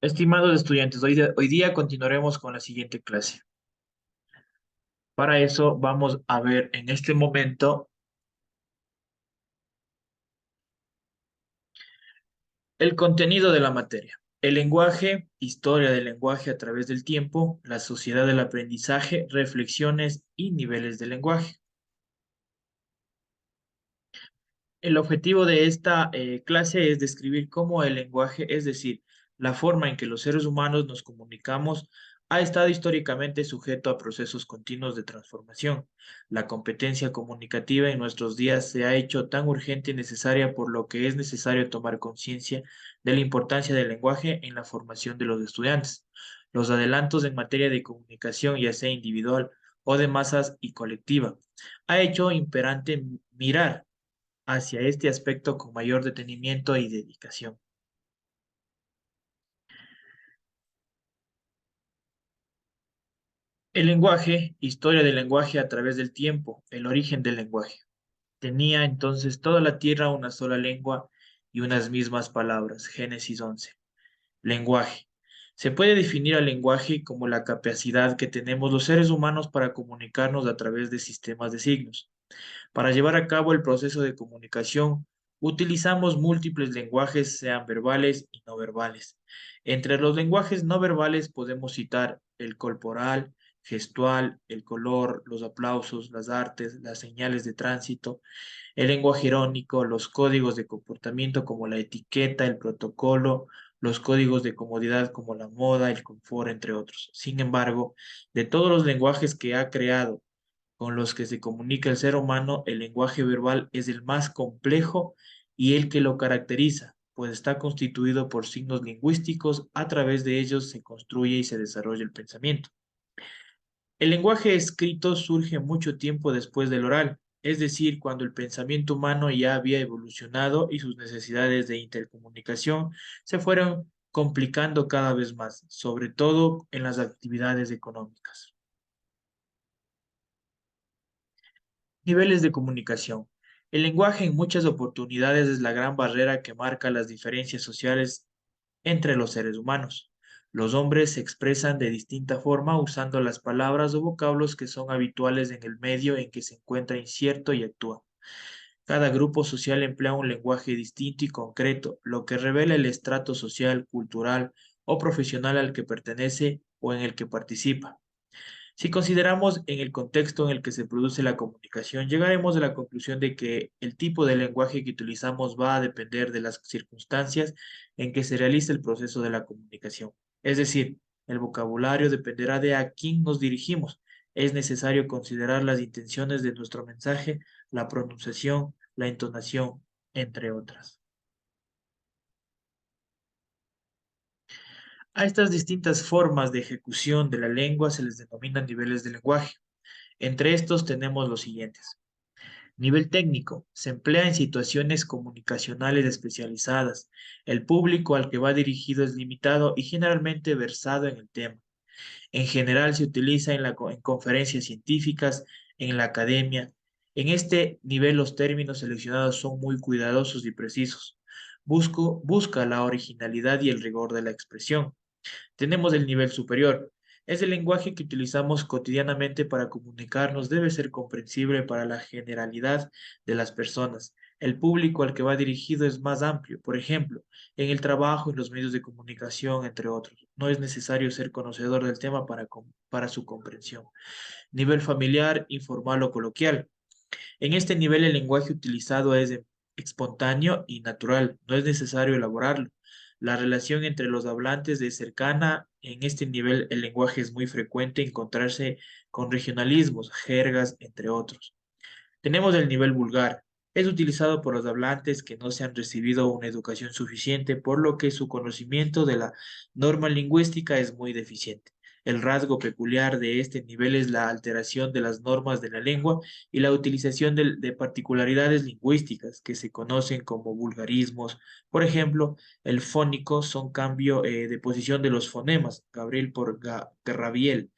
Estimados estudiantes, hoy día continuaremos con la siguiente clase. Para eso vamos a ver en este momento el contenido de la materia. El lenguaje, historia del lenguaje a través del tiempo, la sociedad del aprendizaje, reflexiones y niveles de lenguaje. El objetivo de esta clase es describir cómo el lenguaje, es decir, la forma en que los seres humanos nos comunicamos, ha estado históricamente sujeto a procesos continuos de transformación. La competencia comunicativa en nuestros días se ha hecho tan urgente y necesaria, por lo que es necesario tomar conciencia de la importancia del lenguaje en la formación de los estudiantes. Los adelantos en materia de comunicación, ya sea individual o de masas y colectiva, ha hecho imperante mirar hacia este aspecto con mayor detenimiento y dedicación. El lenguaje, historia del lenguaje a través del tiempo, el origen del lenguaje. Tenía entonces toda la tierra una sola lengua y unas mismas palabras. Génesis 11. Lenguaje. Se puede definir al lenguaje como la capacidad que tenemos los seres humanos para comunicarnos a través de sistemas de signos. Para llevar a cabo el proceso de comunicación, utilizamos múltiples lenguajes, sean verbales y no verbales. Entre los lenguajes no verbales podemos citar el corporal, gestual, el color, los aplausos, las artes, las señales de tránsito, el lenguaje irónico, los códigos de comportamiento como la etiqueta, el protocolo, los códigos de comodidad como la moda, el confort, entre otros. Sin embargo, de todos los lenguajes que ha creado con los que se comunica el ser humano, el lenguaje verbal es el más complejo y el que lo caracteriza, pues está constituido por signos lingüísticos, a través de ellos se construye y se desarrolla el pensamiento. El lenguaje escrito surge mucho tiempo después del oral, es decir, cuando el pensamiento humano ya había evolucionado y sus necesidades de intercomunicación se fueron complicando cada vez más, sobre todo en las actividades económicas. Niveles de comunicación. El lenguaje en muchas oportunidades es la gran barrera que marca las diferencias sociales entre los seres humanos. Los hombres se expresan de distinta forma usando las palabras o vocablos que son habituales en el medio en que se encuentra incierto y actúa. Cada grupo social emplea un lenguaje distinto y concreto, lo que revela el estrato social, cultural o profesional al que pertenece o en el que participa. Si consideramos en el contexto en el que se produce la comunicación, llegaremos a la conclusión de que el tipo de lenguaje que utilizamos va a depender de las circunstancias en que se realiza el proceso de la comunicación. Es decir, el vocabulario dependerá de a quién nos dirigimos. Es necesario considerar las intenciones de nuestro mensaje, la pronunciación, la entonación, entre otras. A estas distintas formas de ejecución de la lengua se les denomina niveles de lenguaje. Entre estos tenemos los siguientes. Nivel técnico. Se emplea en situaciones comunicacionales especializadas. El público al que va dirigido es limitado y generalmente versado en el tema. En general se utiliza en conferencias científicas, en la academia. En este nivel los términos seleccionados son muy cuidadosos y precisos. Busca la originalidad y el rigor de la expresión. Tenemos el nivel superior. Es el lenguaje que utilizamos cotidianamente para comunicarnos, debe ser comprensible para la generalidad de las personas. El público al que va dirigido es más amplio, por ejemplo, en el trabajo, en los medios de comunicación, entre otros. No es necesario ser conocedor del tema para su comprensión. Nivel familiar, informal o coloquial. En este nivel el lenguaje utilizado es espontáneo y natural, no es necesario elaborarlo. La relación entre los hablantes es cercana. En este nivel el lenguaje es muy frecuente encontrarse con regionalismos, jergas, entre otros. Tenemos el nivel vulgar. Es utilizado por los hablantes que no se han recibido una educación suficiente, por lo que su conocimiento de la norma lingüística es muy deficiente. El rasgo peculiar de este nivel es la alteración de las normas de la lengua y la utilización de particularidades lingüísticas que se conocen como vulgarismos. Por ejemplo, el fónico son cambio de posición de los fonemas, Gabriel por Gabriel.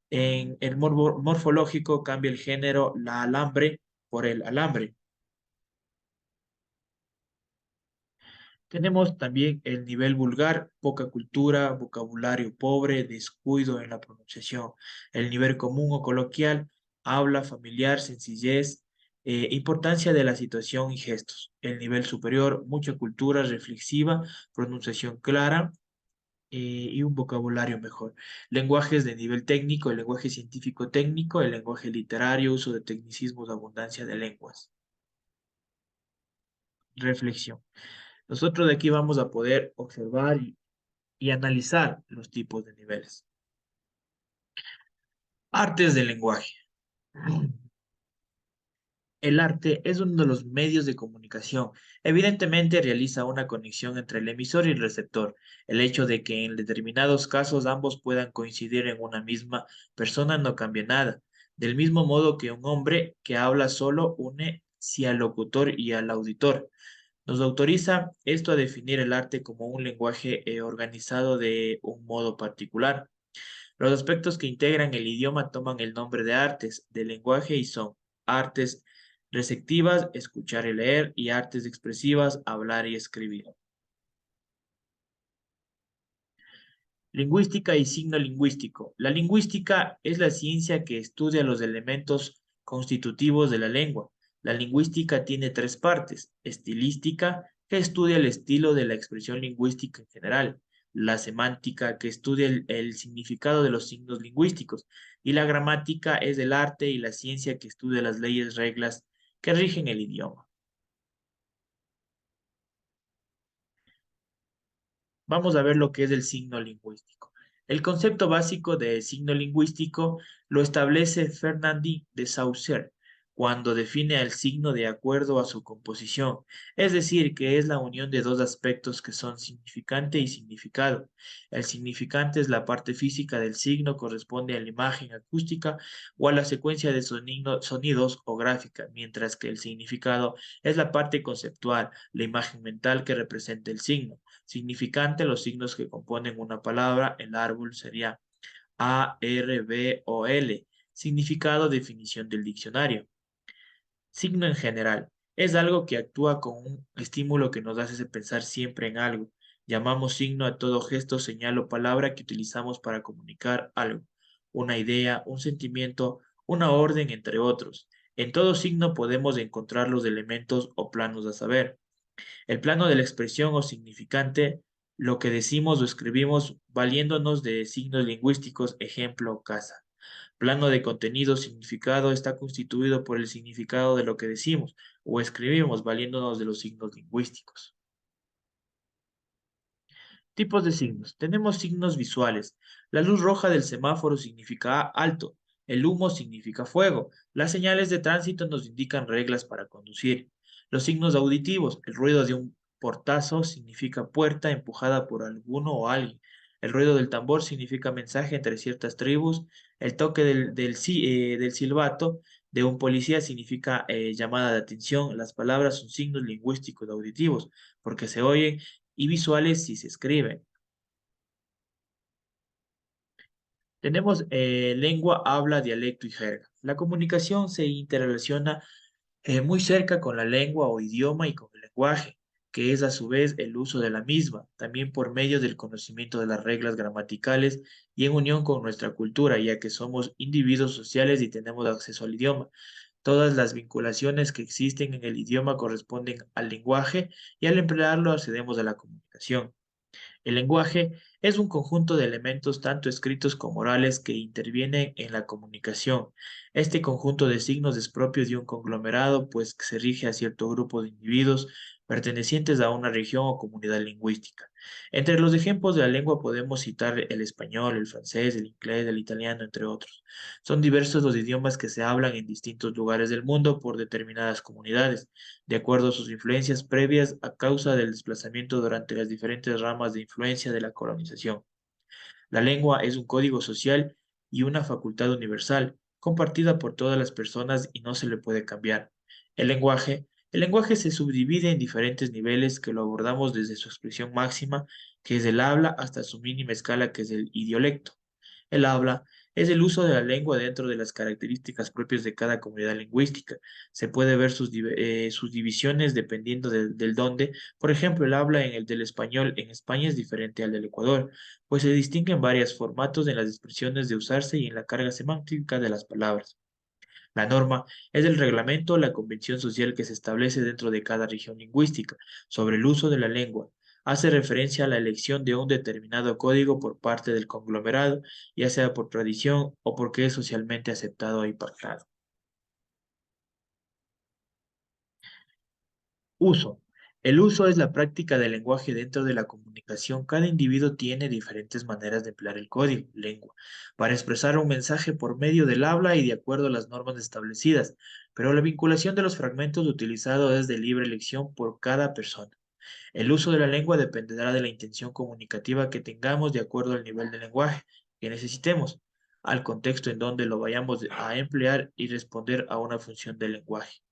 En el morfológico cambia el género la alambre por el alambre. Tenemos también el nivel vulgar, poca cultura, vocabulario pobre, descuido en la pronunciación. El nivel común o coloquial, habla familiar, sencillez, importancia de la situación y gestos. El nivel superior, mucha cultura reflexiva, pronunciación clara, y un vocabulario mejor. Lenguajes de nivel técnico, el lenguaje científico técnico, el lenguaje literario, uso de tecnicismos, abundancia de lenguas. Reflexión. Nosotros de aquí vamos a poder observar y analizar los tipos de niveles. Artes del lenguaje. El arte es uno de los medios de comunicación. Evidentemente realiza una conexión entre el emisor y el receptor. El hecho de que en determinados casos ambos puedan coincidir en una misma persona no cambia nada. Del mismo modo que un hombre que habla solo une si al locutor y al auditor. Nos autoriza esto a definir el arte como un lenguaje organizado de un modo particular. Los aspectos que integran el idioma toman el nombre de artes del lenguaje y son artes receptivas, escuchar y leer, y artes expresivas, hablar y escribir. Lingüística y signo lingüístico. La lingüística es la ciencia que estudia los elementos constitutivos de la lengua. La lingüística tiene tres partes. Estilística, que estudia el estilo de la expresión lingüística en general. La semántica, que estudia el significado de los signos lingüísticos. Y la gramática es el arte y la ciencia que estudia las leyes, reglas que rigen el idioma. Vamos a ver lo que es el signo lingüístico. El concepto básico de signo lingüístico lo establece Fernandi de Saussure cuando define al signo de acuerdo a su composición, es decir, que es la unión de dos aspectos que son significante y significado. El significante es la parte física del signo, corresponde a la imagen acústica o a la secuencia de sonidos o gráfica, mientras que el significado es la parte conceptual, la imagen mental que representa el signo. Significante, los signos que componen una palabra, el árbol sería A, R, B o L. Significado, definición del diccionario. Signo en general. Es algo que actúa con un estímulo que nos hace pensar siempre en algo. Llamamos signo a todo gesto, señal o palabra que utilizamos para comunicar algo, una idea, un sentimiento, una orden, entre otros. En todo signo podemos encontrar los elementos o planos a saber. El plano de la expresión o significante, lo que decimos o escribimos valiéndonos de signos lingüísticos, ejemplo, casa. Plano de contenido, significado, está constituido por el significado de lo que decimos o escribimos valiéndonos de los signos lingüísticos. Tipos de signos. Tenemos signos visuales. La luz roja del semáforo significa alto. El humo significa fuego. Las señales de tránsito nos indican reglas para conducir. Los signos auditivos. El ruido de un portazo significa puerta empujada por alguno o alguien. El ruido del tambor significa mensaje entre ciertas tribus. El toque del silbato de un policía significa llamada de atención. Las palabras son signos lingüísticos auditivos porque se oyen y visuales si se escriben. Tenemos lengua, habla, dialecto y jerga. La comunicación se interrelaciona muy cerca con la lengua o idioma y con el lenguaje, que es a su vez el uso de la misma, también por medio del conocimiento de las reglas gramaticales y en unión con nuestra cultura, ya que somos individuos sociales y tenemos acceso al idioma. Todas las vinculaciones que existen en el idioma corresponden al lenguaje y al emplearlo accedemos a la comunicación. El lenguaje es un conjunto de elementos tanto escritos como orales que intervienen en la comunicación. Este conjunto de signos es propio de un conglomerado, pues se rige a cierto grupo de individuos pertenecientes a una región o comunidad lingüística. Entre los ejemplos de la lengua podemos citar el español, el francés, el inglés, el italiano, entre otros. Son diversos los idiomas que se hablan en distintos lugares del mundo por determinadas comunidades de acuerdo a sus influencias previas a causa del desplazamiento durante las diferentes ramas de influencia de la colonización. La lengua es un código social y una facultad universal, compartida por todas las personas y no se le puede cambiar. El lenguaje se subdivide en diferentes niveles que lo abordamos desde su expresión máxima, que es el habla, hasta su mínima escala, que es el idiolecto. El habla Es el uso de la lengua dentro de las características propias de cada comunidad lingüística. Se puede ver sus divisiones dependiendo del dónde. Por ejemplo, el habla en el del español en España es diferente al del Ecuador, pues se distinguen varios formatos en las expresiones de usarse y en la carga semántica de las palabras. La norma es el reglamento o la convención social que se establece dentro de cada región lingüística sobre el uso de la lengua. Hace referencia a la elección de un determinado código por parte del conglomerado, ya sea por tradición o porque es socialmente aceptado y pactado. Uso. El uso es la práctica del lenguaje dentro de la comunicación. Cada individuo tiene diferentes maneras de emplear el código, lengua, para expresar un mensaje por medio del habla y de acuerdo a las normas establecidas, pero la vinculación de los fragmentos utilizados es de libre elección por cada persona. El uso de la lengua dependerá de la intención comunicativa que tengamos de acuerdo al nivel de lenguaje que necesitemos, al contexto en donde lo vayamos a emplear y responder a una función del lenguaje.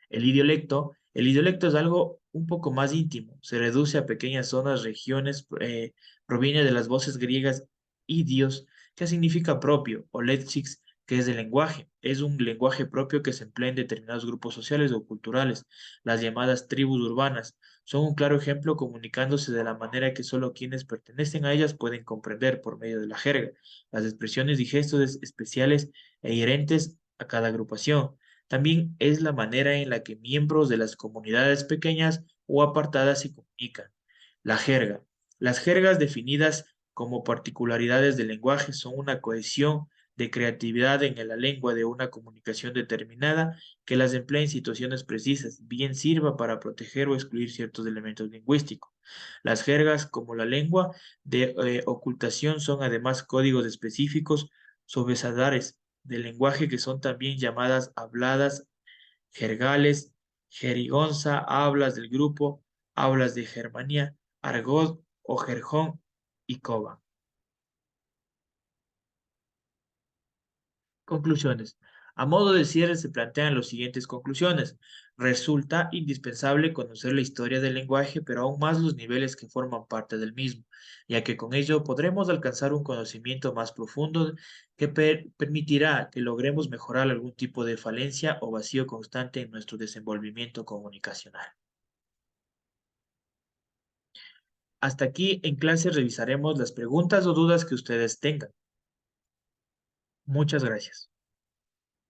El idiolecto es algo un poco más íntimo, se reduce a pequeñas zonas, regiones, proviene de las voces griegas idios, que significa propio, o lexix, que es el lenguaje. Es un lenguaje propio que se emplea en determinados grupos sociales o culturales, las llamadas tribus urbanas. Son un claro ejemplo comunicándose de la manera que solo quienes pertenecen a ellas pueden comprender por medio de la jerga, las expresiones y gestos especiales e inherentes a cada agrupación. También es la manera en la que miembros de las comunidades pequeñas o apartadas se comunican. La jerga. Las jergas definidas como particularidades del lenguaje son una cohesión de creatividad en la lengua de una comunicación determinada que las emplea en situaciones precisas, bien sirva para proteger o excluir ciertos elementos lingüísticos. Las jergas, como la lengua de ocultación, son además códigos específicos sobresadares del lenguaje que son también llamadas habladas, jergales, jerigonza, hablas del grupo, hablas de Germania, argot o jerjón y coba. Conclusiones. A modo de cierre se plantean las siguientes conclusiones. Resulta indispensable conocer la historia del lenguaje, pero aún más los niveles que forman parte del mismo, ya que con ello podremos alcanzar un conocimiento más profundo que permitirá que logremos mejorar algún tipo de falencia o vacío constante en nuestro desenvolvimiento comunicacional. Hasta aquí en clase revisaremos las preguntas o dudas que ustedes tengan. Muchas gracias.